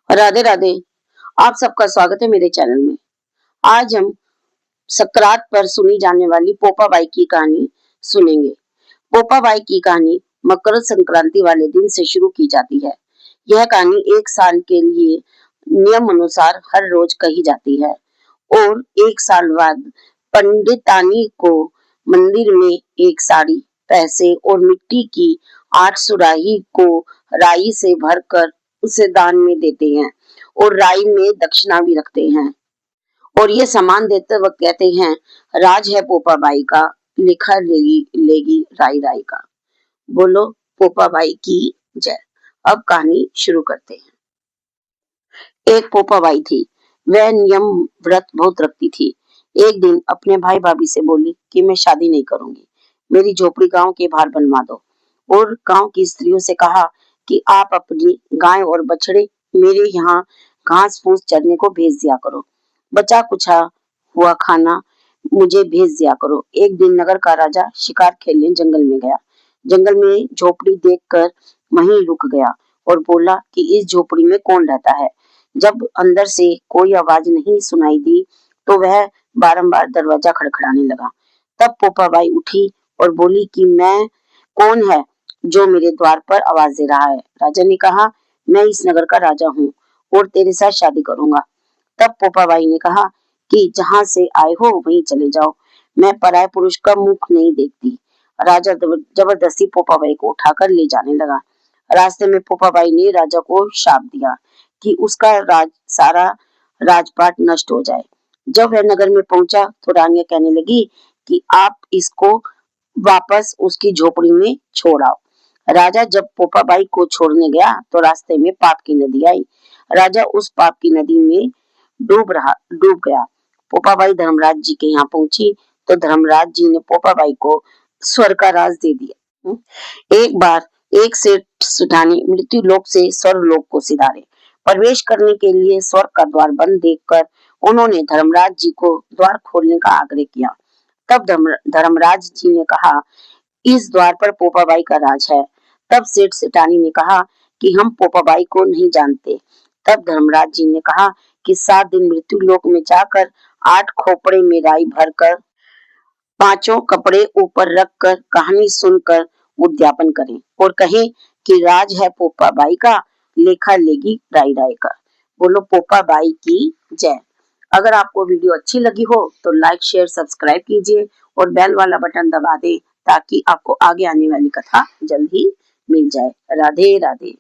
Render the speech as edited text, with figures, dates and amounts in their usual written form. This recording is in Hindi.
राधे राधे। आप सबका स्वागत है मेरे चैनल में। आज हम सकरात पर सुनी जाने वाली पोपाबाई की कहानी सुनेंगे। पोपाबाई की कहानी मकर संक्रांति वाले दिन से शुरू की जाती है। यह कहानी एक साल के लिए नियम अनुसार हर रोज कही जाती है और एक साल बाद पंडितानी को मंदिर में एक साड़ी, पैसे और मिट्टी की 8 सुराही को राई से भरकर उसे दान में देते हैं और राई में दक्षिणा भी रखते हैं और ये सामान देते वक्त कहते हैं, राज है पोपाबाई का, लिखा लेगी लेगी राई राई का। बोलो पोपाबाई की जय। अब कहानी शुरू करते हैं। एक पोपाबाई थी। वह नियम व्रत बहुत रखती थी। एक दिन अपने भाई भाभी से बोली कि मैं शादी नहीं करूंगी, मेरी झोपड़ी गांव के बाहर बनवा दो। और गांव की स्त्रियों से कहा कि आप अपनी गाय और बछड़े मेरे यहाँ घास फूस चरने को भेज दिया करो, बचा कुचा हुआ खाना मुझे भेज दिया करो। एक दिन नगर का राजा शिकार खेलने जंगल में गया। जंगल में झोपड़ी देखकर वहीं रुक गया और बोला कि इस झोपड़ी में कौन रहता है। जब अंदर से कोई आवाज नहीं सुनाई दी तो वह बारंबार दरवाजा खड़खड़ाने लगा। तब पोपाबाई उठी और बोली कि मैं कौन है जो मेरे द्वार पर आवाज दे रहा है। राजा ने कहा, मैं इस नगर का राजा हूँ और तेरे साथ शादी करूंगा। तब पोपाबाई ने कहा कि जहां से आए हो वहीं चले जाओ, मैं पराये पुरुष का मुख नहीं देखती। राजा जबरदस्ती पोपाबाई को उठाकर ले जाने लगा। रास्ते में पोपाबाई ने राजा को शाप दिया कि उसका सारा राजपाट नष्ट हो जाए। जब वह नगर में पहुंचा तो रानियां कहने लगी कि आप इसको वापस उसकी झोपड़ी में छोड़ आओ। राजा जब पोपाबाई को छोड़ने गया तो रास्ते में पाप की नदी आई। राजा उस पाप की नदी में डूब गया। पोपाबाई धर्मराज जी के यहाँ पहुंची तो धर्मराज जी ने पोपाबाई को स्वर्ग का राज दे दिया। एक बार एक सेठ सुठानी मृत्यु लोक से स्वर्ग लोक को सिधारे। प्रवेश करने के लिए स्वर्ग का द्वार बंद देखकर उन्होंने धर्मराज जी को द्वार खोलने का आग्रह किया। तब धर्मराज जी ने कहा, इस द्वार पर पोपाबाई का राज है। तब सेठ सेठानी ने कहा कि हम पोपाबाई को नहीं जानते। तब धर्मराज जी ने कहा कि 7 दिन मृत्यु लोक में जाकर 8 खोपड़े में राई भरकर 5 कपड़े ऊपर रखकर कहानी सुनकर उद्यापन करें और कहें कि राज है पोपाबाई का, लेखा लेगी राई राई का। बोलो पोपाबाई की जय। अगर आपको वीडियो अच्छी लगी हो तो लाइक शेयर सब्सक्राइब कीजिए और बेल वाला बटन दबा दें ताकि आपको आगे आने वाली कथा जल्द ही मिल जाए। राधे राधे।